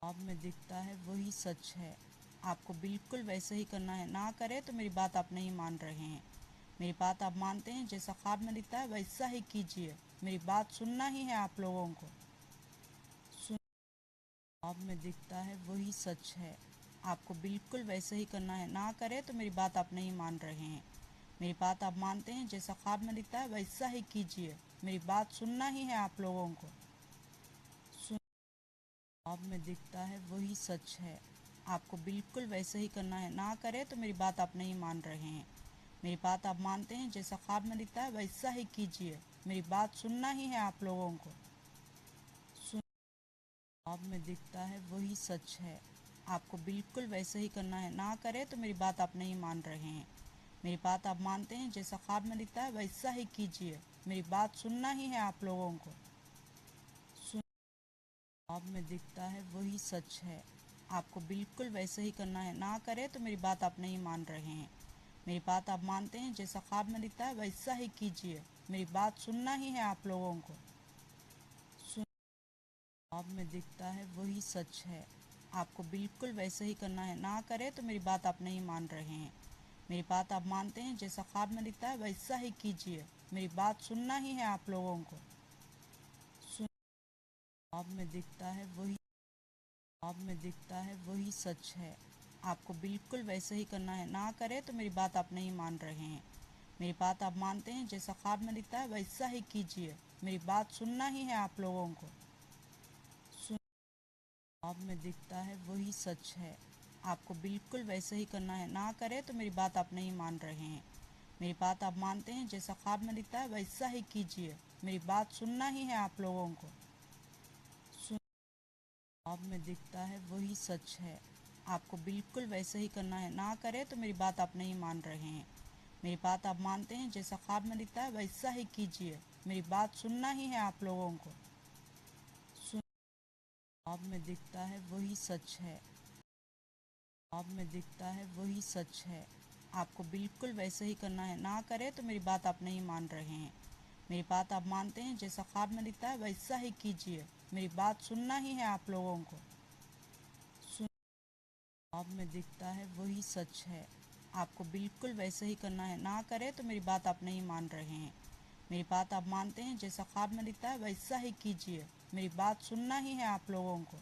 ख्वाब में दिखता है वही सच है। आपको बिल्कुल वैसे ही करना है, ना करे तो मेरी बात आप नहीं मान रहे हैं। मेरी बात आप मानते हैं, जैसा ख्वाब में दिखता है वैसा ही कीजिए। मेरी बात सुनना ही है आप लोगों को। ख्वाब में दिखता है वही सच है। आपको बिल्कुल वैसे ही करना है, ना करे तो मेरी बात आप नहीं मान रहे हैं। मेरी बात आप मानते हैं, जैसा ख्वाब में दिखता है वैसा ही कीजिए। मेरी बात सुनना ही है आप लोगों को। ख्वाब में दिखता है वही सच है। आपको बिल्कुल वैसे ही करना है, ना करे तो मेरी बात आप नहीं मान रहे हैं। मेरी बात आप मानते हैं, जैसा ख्वाब में दिखता है वैसा ही कीजिए। मेरी बात सुनना ही है आप लोगों को। ख्वाब में दिखता है वही सच है। आपको बिल्कुल वैसे ही करना है, ना करे तो मेरी बात आप नहीं मान रहे हैं। मेरी बात आप मानते हैं, जैसा ख्वाब में दिखता है वैसा ही कीजिए। मेरी बात सुनना ही है आप लोगों को। ख्वाब में दिखता है वही सच है। आपको बिल्कुल वैसे ही करना है, ना करे तो मेरी बात आप नहीं मान रहे हैं। मेरी बात आप मानते हैं, जैसा ख्वाब में दिखता है वैसा ही कीजिए। मेरी बात सुनना ही है आप लोगों को। ख्वाब में दिखता है वही सच है। आपको बिल्कुल वैसे ही करना है, ना करे तो मेरी बात आप नहीं मान रहे हैं। मेरी बात आप मानते हैं, जैसा ख्वाब में दिखता है वैसा ही कीजिए। मेरी बात सुनना ही है आप लोगों को। ख्वाब में दिखता है वही ख्वाब में दिखता है वही सच है। आपको बिल्कुल वैसे ही करना है, ना करे तो मेरी बात आप नहीं मान रहे हैं। मेरी बात आप मानते हैं, जैसा ख्वाब में दिखता है वैसा ही कीजिए। मेरी बात सुनना ही है आप लोगों को। ख्वाब में दिखता है वही सच है। आपको बिल्कुल वैसे ही करना है, ना करे तो मेरी बात आप नहीं मान रहे हैं। मेरी बात आप मानते हैं, जैसा ख्वाब में दिखता है वैसा ही कीजिए। मेरी बात सुनना ही है आप लोगों को। ख्वाब में दिखता है वही सच है। आपको बिल्कुल वैसे ही करना है, ना करे तो मेरी बात आप नहीं मान रहे हैं। मेरी बात आप मानते हैं, जैसा ख्वाब में दिखता है वैसा ही कीजिए। मेरी बात सुनना ही है आप लोगों को। ख्वाब में दिखता है वही सच है। ख्वाब में दिखता है वही सच है। आपको बिल्कुल वैसे ही करना है, ना करे तो मेरी बात आप नहीं मान रहे हैं। मेरी बात आप मानते हैं, जैसा ख्वाब में दिखता है वैसा ही कीजिए। मेरी बात सुनना ही है आप लोगों को। ख्वाब में दिखता है वही सच है। आपको बिल्कुल वैसे ही करना है, ना करे तो मेरी बात आप नहीं मान रहे हैं। मेरी बात आप मानते हैं, जैसा ख्वाब में दिखता है वैसा ही कीजिए। मेरी बात सुनना ही है आप लोगों को।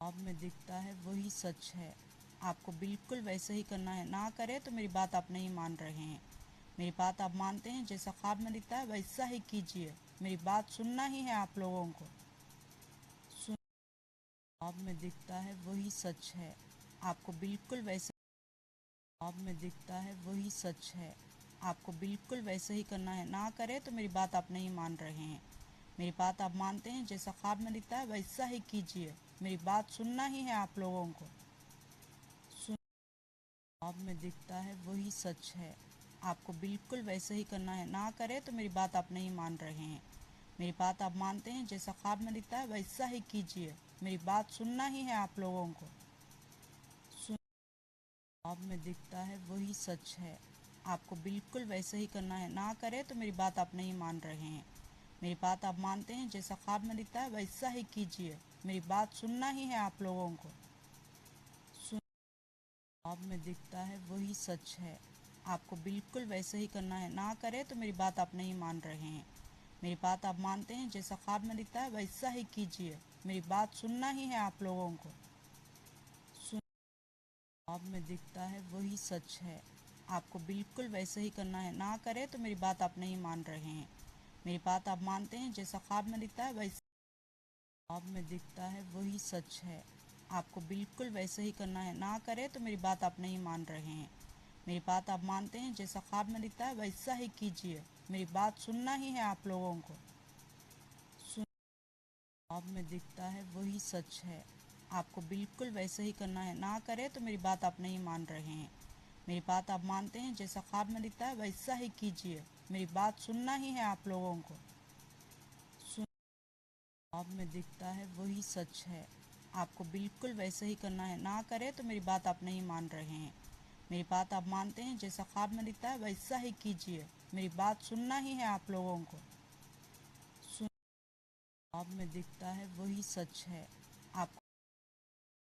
ख्वाब में दिखता है वही सच है। आपको बिल्कुल वैसे ही करना है, ना करे तो मेरी बात आप नहीं मान रहे हैं। मेरी बात आप मानते हैं, जैसा ख्वाब में दिखता है वैसा ही कीजिए। मेरी बात सुनना ही है आप लोगों को। ख्वाब में दिखता है वही सच है। आपको बिल्कुल वैसे ख्वाब में दिखता है वही सच है। आपको बिल्कुल वैसे ही करना है, ना करे तो मेरी बात आप नहीं मान रहे हैं। मेरी बात आप मानते हैं, जैसा ख्वाब में दिखता है वैसा ही कीजिए। मेरी बात सुनना ही है आप लोगों को। ख्वाब में दिखता है वही सच है। आपको बिल्कुल वैसे ही करना है, ना करे तो मेरी बात आप नहीं मान रहे हैं। मेरी बात आप मानते हैं, जैसा ख्वाब में दिखता है वैसा ही कीजिए। मेरी बात सुनना ही है आप लोगों को। ख्वाब में दिखता है वही सच है। आपको बिल्कुल वैसे ही करना है, ना करे तो मेरी बात आप नहीं मान रहे हैं। मेरी बात आप मानते हैं, जैसा ख्वाब में दिखता है वैसा ही कीजिए। मेरी बात सुनना ही है आप लोगों को। ख्वाब में दिखता है वही सच है। आपको बिल्कुल वैसे ही करना है, ना करे तो मेरी बात आप नहीं मान रहे हैं। मेरी बात आप मानते हैं, जैसा ख्वाब में दिखता है वैसा ही कीजिए। मेरी बात सुनना ही है आप लोगों को। ख्वाब में दिखता है वही सच है। आपको बिल्कुल वैसे ही करना है, ना करे तो मेरी बात आप नहीं मान रहे हैं। मेरी बात आप मानते हैं, जैसा ख्वाब में दिखता है वैसा ख्वाब में दिखता है वही सच है। आपको बिल्कुल वैसे ही करना है, ना करे तो मेरी बात आप नहीं मान रहे हैं। मेरी बात आप मानते हैं, जैसा ख्वाब में दिखता है वैसा ही कीजिए। मेरी बात सुनना ही है आप लोगों को। ख्वाब में दिखता है वही सच है। आपको बिल्कुल वैसे ही करना है, ना करे तो मेरी बात आप नहीं मान रहे हैं। मेरी बात आप मानते हैं, जैसा ख्वाब में दिखता है वैसा ही कीजिए। मेरी बात सुनना ही है आप लोगों को। ख्वाब में दिखता है वही सच है। आपको बिल्कुल वैसे ही करना है, ना करे तो मेरी बात आप नहीं मान रहे हैं। मेरी बात आप मानते हैं, जैसा ख्वाब में दिखता है वैसा ही कीजिए। मेरी बात सुनना ही है आप लोगों को। ख्वाब में दिखता है वही सच है। आपको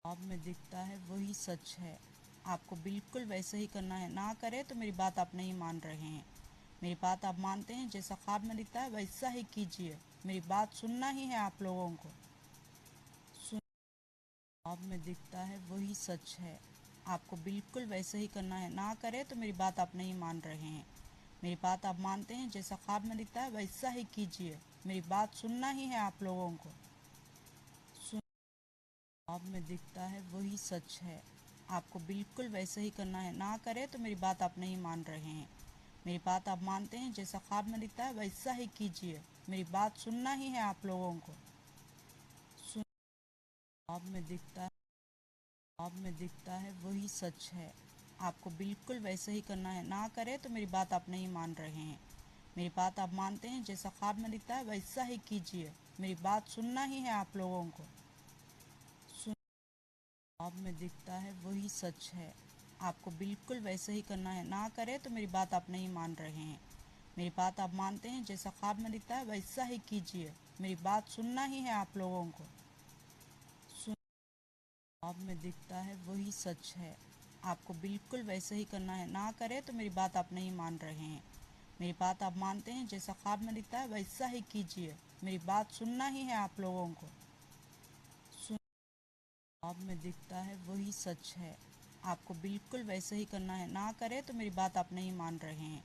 ख्वाब में दिखता है वही सच है। आपको बिल्कुल वैसे ही करना है। ना करे तो मेरी बात आप नहीं मान रहे हैं। मेरी बात आप मानते हैं, जैसा ख्वाब में दिखता है वैसा ही कीजिए। मेरी बात सुनना ही है आप लोगों को। ख्वाब में दिखता है वही सच है। आपको बिल्कुल वैसे ही करना है। ना करे तो मेरी बात आप नहीं मान रहे हैं। मेरी बात आप मानते हैं, जैसा ख्वाब में दिखता है वैसा ही कीजिए। मेरी बात सुनना ही है आप लोगों को। ख्वाब में दिखता है वही सच है। आपको बिल्कुल वैसे ही करना है। ना करे तो मेरी बात आप नहीं मान रहे हैं। मेरी बात आप मानते हैं, जैसा ख्वाब में दिखता है वैसा ही कीजिए। मेरी बात सुनना ही है आप लोगों को। ख्वाब में दिखता है ख्वाब में दिखता है वही सच है। आपको बिल्कुल वैसे ही करना है। ना करे तो मेरी बात आप नहीं मान रहे हैं। मेरी बात आप मानते हैं, जैसा ख्वाब में दिखता है वैसा ही कीजिए। मेरी बात सुनना ही है आप लोगों को। ख्वाब में दिखता है वही सच है। आपको बिल्कुल वैसे ही करना है। ना करे तो मेरी बात आप नहीं मान रहे हैं। मेरी बात आप मानते हैं, जैसा ख्वाब में दिखता है वैसा ही कीजिए। मेरी बात सुनना ही है आप लोगों को। ख्वाब में दिखता है वही सच है। आपको बिल्कुल वैसे ही करना है। ना करे तो मेरी बात आप नहीं मान रहे हैं। मेरी बात आप मानते हैं, जैसा ख्वाब में दिखता है वैसा ही कीजिए। मेरी बात सुनना ही है आप लोगों को। ख्वाब में दिखता है वही सच है। आपको बिल्कुल वैसे ही करना है। ना करे तो मेरी बात आप नहीं मान रहे हैं।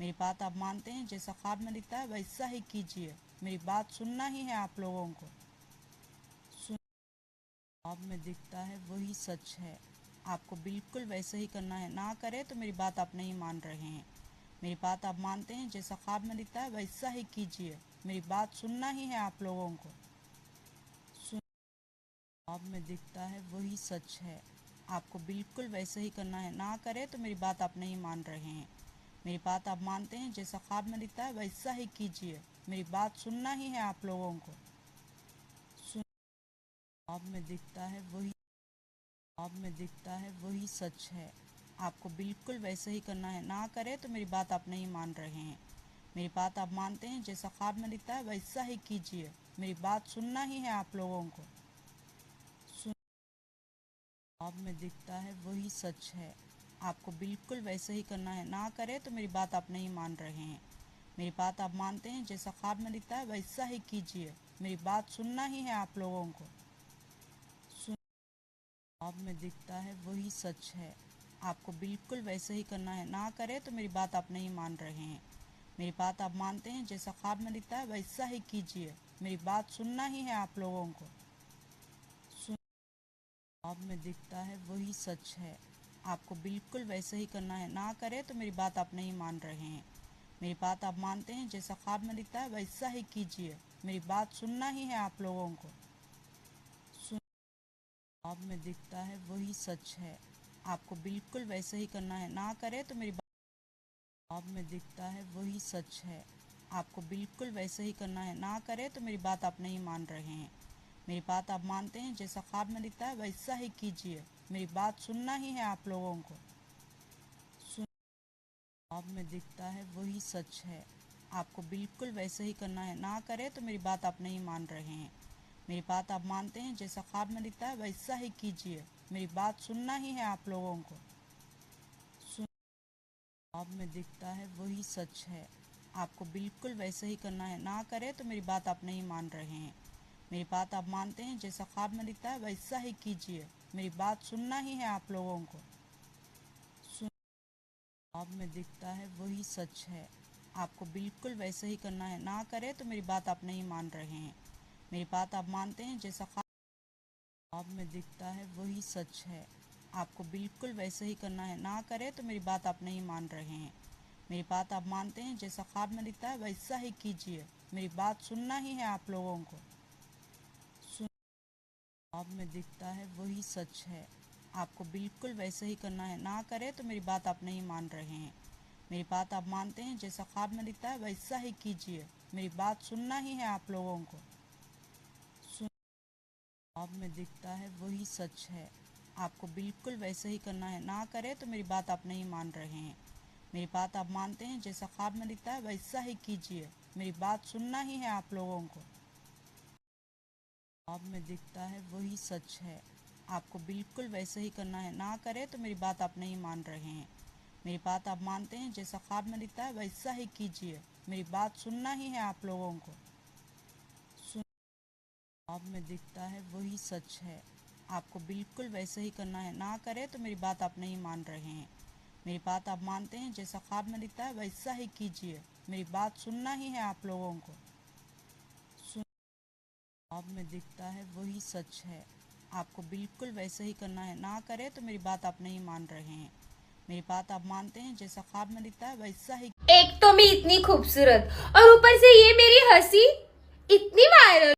मेरी बात आप मानते हैं, जैसा ख्वाब में दिखता है वैसा ही कीजिए। मेरी बात सुनना ही है आप लोगों को। ख्वाब में दिखता है वही सच है। आपको बिल्कुल वैसे ही करना है। ना करे तो मेरी बात आप नहीं मान रहे हैं। मेरी बात आप मानते हैं, जैसा ख्वाब में दिखता है वैसा ही कीजिए। मेरी बात सुनना ही है आप लोगों को। ख्वाब में दिखता है वही सच है। आपको बिल्कुल वैसे ही करना है। ना करे तो मेरी बात आप नहीं मान रहे हैं। मेरी बात आप मानते हैं, जैसा ख्वाब में दिखता है वैसा ही कीजिए। मेरी बात सुनना ही है आप लोगों को। ख्वाब में दिखता है वही ख्वाब में दिखता है वही सच है। आपको बिल्कुल वैसे ही करना है। ना करे तो मेरी बात आप नहीं मान रहे हैं। मेरी बात आप मानते हैं, जैसा ख्वाब में दिखता है वैसा ही कीजिए। मेरी बात सुनना ही है आप लोगों को। ख्वाब में दिखता है वही सच है। आपको बिल्कुल वैसे ही करना है। ना करे तो मेरी बात आप नहीं मान रहे हैं। मेरी बात आप मानते हैं, जैसा ख्वाब में दिखता है वैसा ही कीजिए। मेरी बात सुनना ही है आप लोगों को। ख्वाब में दिखता है वही सच है। आपको बिल्कुल वैसे ही करना है। ना करे तो मेरी बात आप नहीं मान रहे हैं। मेरी बात आप मानते हैं, जैसा ख्वाब में दिखता है वैसा ही कीजिए। मेरी बात सुनना ही है आप लोगों को। ख्वाब में दिखता है वही सच है। आपको बिल्कुल वैसे ही करना है। ना करे तो मेरी बात आप नहीं मान रहे हैं। मेरी बात आप मानते हैं, जैसा ख्वाब में दिखता है वैसा ही कीजिए। मेरी बात सुनना ही है आप लोगों को। ख्वाब में दिखता है वही सच है। आपको बिल्कुल वैसे ही करना है। ना करे तो मेरी ख्वाब में दिखता है वही सच है। आपको बिल्कुल वैसे ही करना है। ना करे तो मेरी बात आप नहीं मान रहे हैं। मेरी बात आप मानते हैं, जैसा ख्वाब में दिखता है वैसा ही कीजिए। मेरी बात सुनना ही है आप लोगों को। ख्वाब में दिखता है वही सच है। आपको बिल्कुल वैसे ही करना है। ना करे तो मेरी बात आप नहीं मान रहे हैं। मेरी बात आप मानते हैं, जैसा ख्वाब में दिखता है वैसा ही कीजिए। मेरी बात सुनना ही है आप लोगों को। ख्वाब में दिखता है वही सच है। आपको बिल्कुल वैसे ही करना है। ना करे तो मेरी बात आप नहीं मान रहे हैं। मेरी बात आप मानते हैं, जैसा ख्वाब में दिखता है वैसा ही कीजिए। मेरी बात सुनना ही है आप लोगों को। ख्वाब में दिखता है वही सच है। आपको बिल्कुल वैसे ही करना है। ना करे तो मेरी बात आप नहीं मान रहे हैं। मेरी बात आप मानते हैं, जैसा ख्वाब में दिखता है वही सच है। आपको बिल्कुल वैसे ही करना है। ना करे तो मेरी बात आप नहीं मान रहे हैं। मेरी बात आप मानते हैं, जैसा ख्वाब में दिखता है वैसा ही कीजिए। मेरी बात सुनना ही है आप लोगों को। ख्वाब में दिखता है वही सच है। आपको बिल्कुल वैसे ही करना है। ना करे तो मेरी बात आप नहीं मान रहे हैं। मेरी बात आप मानते हैं, जैसा ख्वाब में दिखता है वैसा ही कीजिए। मेरी बात सुनना ही है आप लोगों को। ख्वाब में दिखता है वही सच है। आपको बिल्कुल वैसे ही करना है। ना करे तो मेरी बात आप नहीं मान रहे हैं। मेरी बात आप मानते हैं, जैसा ख्वाब में दिखता है वैसा ही कीजिए। मेरी बात सुनना ही है आप लोगों को। ख्वाब में दिखता है वही सच है। आपको बिल्कुल वैसे ही करना है। ना करे तो मेरी बात आप नहीं मान रहे हैं। मेरी बात आप मानते हैं, जैसा ख्वाब में दिखता है वैसा ही कीजिए। मेरी बात सुनना ही है आप लोगों को। ख्वाब में दिखता है वही सच है। आपको बिल्कुल वैसे ही करना है। ना करे तो मेरी बात आप नहीं मान रहे हैं। मेरी बात आप मानते हैं, जैसा ख्वाब में दिखता है वैसा ही कीजिए। मेरी बात सुनना ही है आप लोगों को। ख्वाब में दिखता है वही सच है। आपको बिल्कुल वैसे ही करना है। ना करे तो मेरी बात आप नहीं मान रहे हैं। मेरी बात आप मानते हैं, जैसा ख्वाब में दिखता है वैसा ही। एक तो मैं इतनी खूबसूरत और ऊपर से ये मेरी हंसी इतनी वायरल।